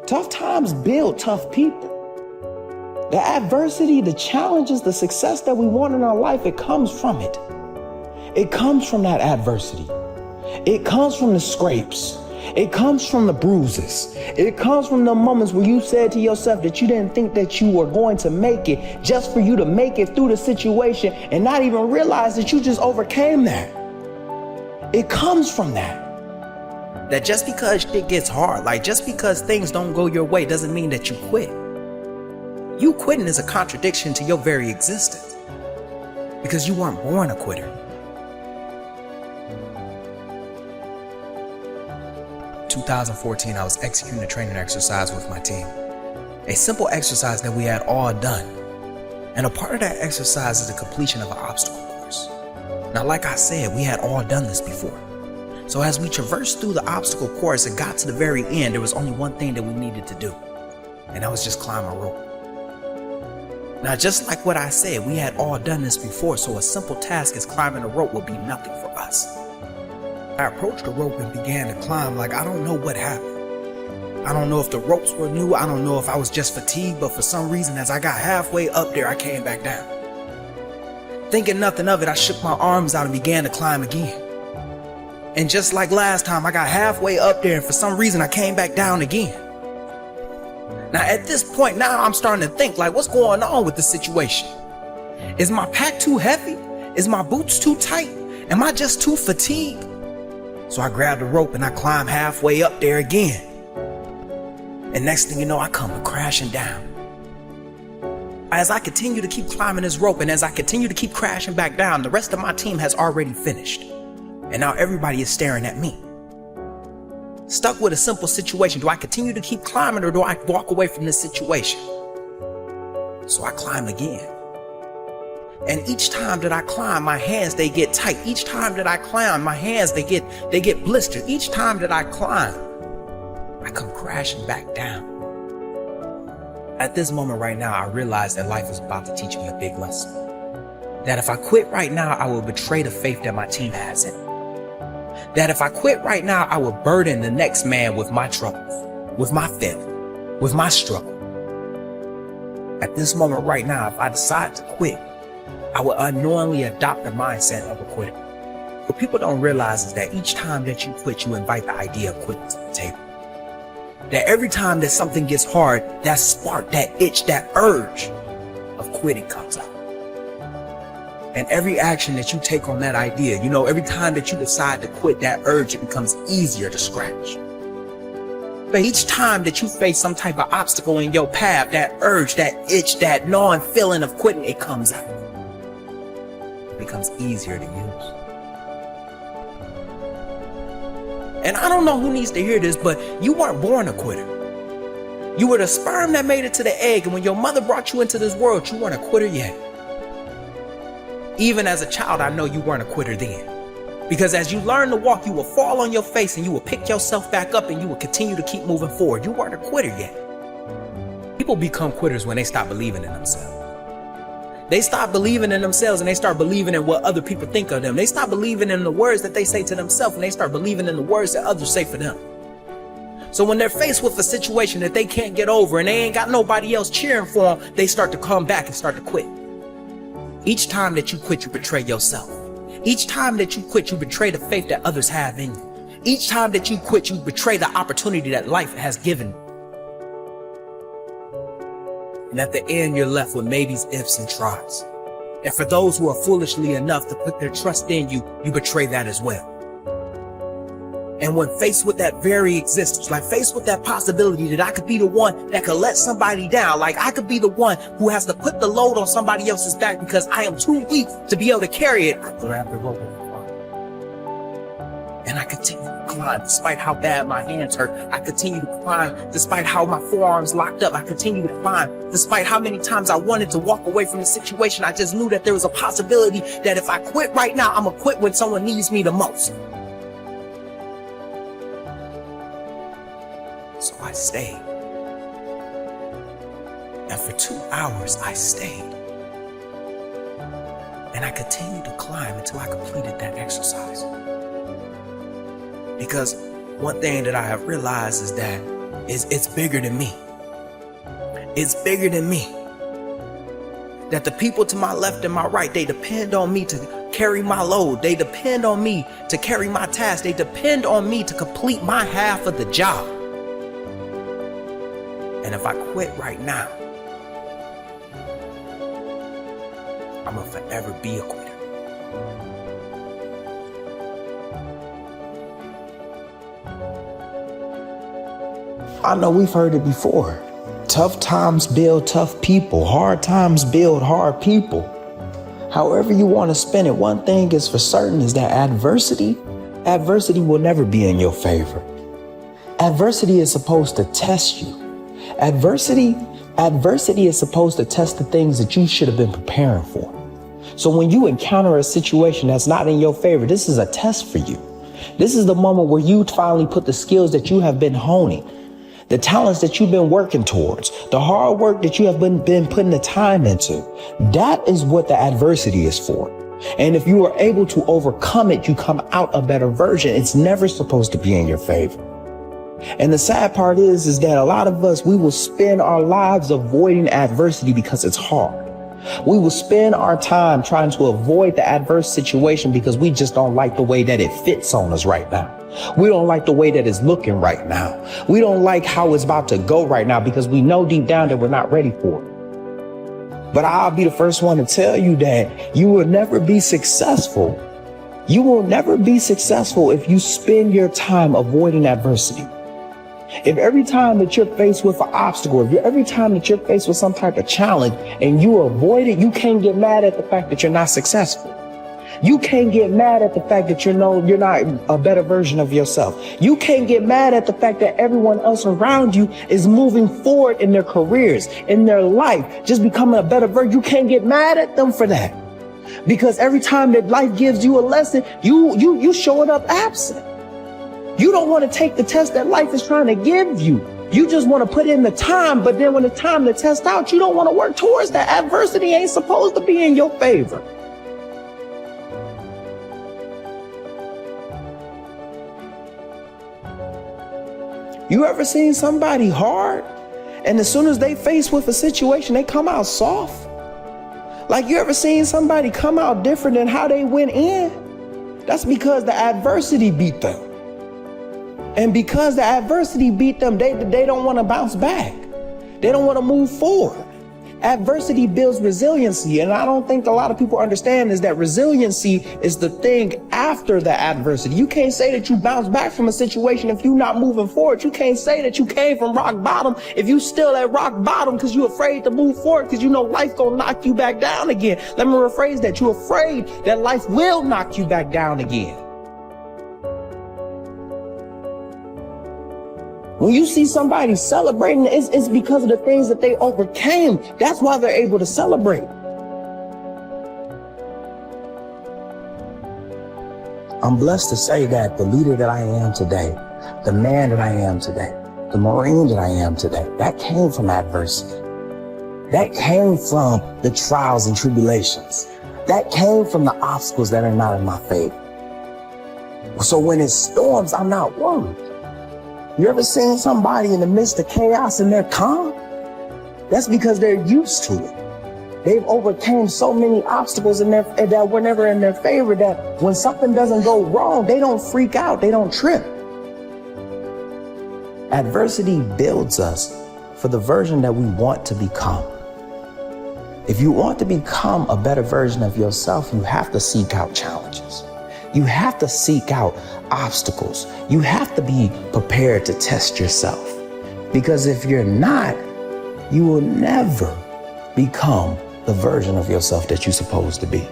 Tough times build tough people. The adversity, the challenges, the success that we want in our life, it comes from it. It comes from that adversity. It comes from the scrapes. It comes from the bruises. It comes from the moments where you said to yourself that you didn't think that you were going to make it, just for you to make it through the situation and not even realize that you just overcame that. It comes from that. That just because shit gets hard, like just because things don't go your way, doesn't mean that you quit. You quitting is a contradiction to your very existence, because you weren't born a quitter. 2014, I was executing a training exercise with my team. A simple exercise that we had all done. And a part of that exercise is the completion of an obstacle course. Now, like I said, we had all done this before. So as we traversed through the obstacle course and got to the very end, there was only one thing that we needed to do. And that was just climb a rope. Now, just like what I said, we had all done this before, so a simple task as climbing a rope would be nothing for us. I approached the rope and began to climb like I don't know what happened. I don't know if the ropes were new, I don't know if I was just fatigued, but for some reason as I got halfway up there, I came back down. Thinking nothing of it, I shook my arms out and began to climb again. And just like last time, I got halfway up there and for some reason I came back down again. Now at this point, now I'm starting to think like, what's going on with the situation? Is my pack too heavy? Is my boots too tight? Am I just too fatigued? So I grabbed the rope and I climbed halfway up there again. And next thing you know, I come crashing down. As I continue to keep climbing this rope and as I continue to keep crashing back down, the rest of my team has already finished. And now everybody is staring at me. Stuck with a simple situation. Do I continue to keep climbing or do I walk away from this situation? So I climb again. And each time that I climb, my hands, they get tight. Each time that I climb, my hands, they get blistered. Each time that I climb, I come crashing back down. At this moment right now, I realize that life is about to teach me a big lesson. That if I quit right now, I will betray the faith that my team has in me. That if I quit right now, I will burden the next man with my troubles, with my failure, with my struggle. At this moment right now, if I decide to quit, I will unknowingly adopt the mindset of a quitter. What people don't realize is that each time that you quit, you invite the idea of quitting to the table. That every time that something gets hard, that spark, that itch, that urge of quitting comes out. And every action that you take on that idea, every time that you decide to quit, that urge, it becomes easier to scratch. But each time that you face some type of obstacle in your path, that urge, that itch, that gnawing feeling of quitting, it comes out. It becomes easier to use. And I don't know who needs to hear this, but you weren't born a quitter. You were the sperm that made it to the egg, and when your mother brought you into this world, you weren't a quitter yet. Even as a child, I know you weren't a quitter then. Because as you learn to walk, you will fall on your face and you will pick yourself back up and you will continue to keep moving forward. You weren't a quitter yet. People become quitters when they stop believing in themselves. They stop believing in themselves and they start believing in what other people think of them. They stop believing in the words that they say to themselves and they start believing in the words that others say for them. So when they're faced with a situation that they can't get over and they ain't got nobody else cheering for them, they start to come back and start to quit. Each time that you quit, you betray yourself. Each time that you quit, you betray the faith that others have in you. Each time that you quit, you betray the opportunity that life has given you. And at the end, you're left with maybes, ifs, and tries. And for those who are foolishly enough to put their trust in you, you betray that as well. And when faced with that very existence, like faced with that possibility that I could be the one that could let somebody down, like I could be the one who has to put the load on somebody else's back because I am too weak to be able to carry it, I grab the rope and I continue to climb despite how bad my hands hurt. I continue to climb despite how my forearms locked up. I continue to climb despite how many times I wanted to walk away from the situation. I just knew that there was a possibility that if I quit right now, I'm gonna quit when someone needs me the most. So I stayed. And for 2 hours, I stayed. And I continued to climb until I completed that exercise. Because one thing that I have realized is that It's bigger than me. It's bigger than me. That the people to my left and my right, they depend on me to carry my load. They depend on me to carry my task. They depend on me to complete my half of the job. And if I quit right now, I'm gonna forever be a quitter. I know we've heard it before. Tough times build tough people. Hard times build hard people. However you want to spin it, one thing is for certain is that adversity will never be in your favor. Adversity is supposed to test you. Adversity is supposed to test the things that you should have been preparing for. So when you encounter a situation that's not in your favor, this is a test for you. This is the moment where you finally put the skills that you have been honing, the talents that you've been working towards, the hard work that you have been putting the time into. That is what the adversity is for. And if you are able to overcome it, you come out a better version. It's never supposed to be in your favor. And the sad part is that a lot of us, we will spend our lives avoiding adversity because it's hard. We will spend our time trying to avoid the adverse situation because we just don't like the way that it fits on us right now. We don't like the way that it's looking right now. We don't like how it's about to go right now because we know deep down that we're not ready for it. But I'll be the first one to tell you that you will never be successful. You will never be successful if you spend your time avoiding adversity. If every time that you're faced with an obstacle, every time that you're faced with some type of challenge and you avoid it, you can't get mad at the fact that you're not successful. You can't get mad at the fact that you're not a better version of yourself. You can't get mad at the fact that everyone else around you is moving forward in their careers, in their life, just becoming a better version. You can't get mad at them for that. Because every time that life gives you a lesson, you showing up absent. You don't want to take the test that life is trying to give you. You just want to put in the time, but then when it's time to test out, you don't want to work towards that. Adversity ain't supposed to be in your favor. You ever seen somebody hard, and as soon as they face with a situation, they come out soft? Like, you ever seen somebody come out different than how they went in? That's because the adversity beat them. And because the adversity beat them, they don't want to bounce back. They don't want to move forward. Adversity builds resiliency. And I don't think a lot of people understand is that resiliency is the thing after the adversity. You can't say that you bounce back from a situation if you're not moving forward. You can't say that you came from rock bottom if you still at rock bottom because you're afraid to move forward because you know life gonna knock you back down again. Let me rephrase that. You're afraid that life will knock you back down again. When you see somebody celebrating, it's because of the things that they overcame. That's why they're able to celebrate. I'm blessed to say that the leader that I am today, the man that I am today, the Marine that I am today, that came from adversity. That came from the trials and tribulations. That came from the obstacles that are not in my favor. So when it storms, I'm not worried. You ever seen somebody in the midst of chaos and they're calm? That's because they're used to it. They've overcame so many obstacles that were never in their favor that when something doesn't go wrong, they don't freak out, they don't trip. Adversity builds us for the version that we want to become. If you want to become a better version of yourself, you have to seek out challenges. You have to seek out obstacles. You have to be prepared to test yourself. Because if you're not, you will never become the version of yourself that you're supposed to be.